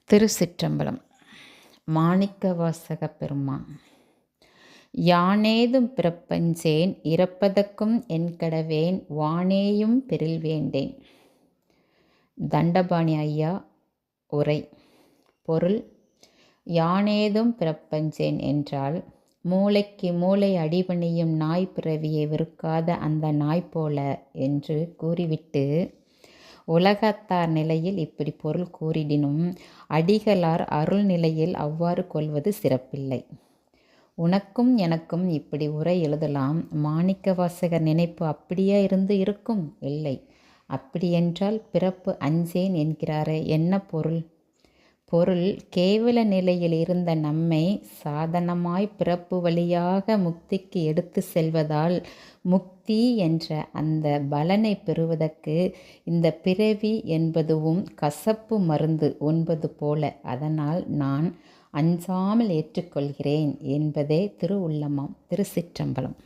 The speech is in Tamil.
திருச்சிற்றம்பலம். மாணிக்கவாசக பெருமான். யானேதும் பிறப்பஞ்சேன் இறப்பதற்கும் என்கடவேன் வானேயும் பெறில் வேண்டேன். தண்டபாணி ஐயா உரை. பொருள்: யானேதும் பிறப்பஞ்சேன் என்றால், மூளைக்கு மூளை அடிபணியும் நாய் பிறவியை வெறுக்காத அந்த நாய் போல என்று கூறிவிட்டு, உலகத்தார் நிலையில் இப்படி பொருள் கூறிடினும் அடிகளார் அருள் நிலையில் அவ்வாறு கொள்வது சிறப்பில்லை. உனக்கும் எனக்கும் இப்படி உரை எழுதலாம். மாணிக்கவாசகர் நினைப்பு அப்படியே இருந்து இருக்கும்? இல்லை. அப்படியென்றால் பிறப்பு அஞ்சேன் என்கிறாரே, என்ன பொருள்? பொருள், கேவல நிலையில் இருந்த நம்மை சாதனமாய் பிறப்பு வழியாக முக்திக்கு எடுத்து செல்வதால் முக்தி என்ற அந்த பலனை பெறுவதற்கு இந்த பிறவி என்பதுவும் கசப்பு மருந்து உண்பது போல. அதனால் நான் அஞ்சாமல் ஏற்றுக்கொள்கிறேன் என்பதே திருவுள்ளமாம். திருச்சிற்றம்பலம்.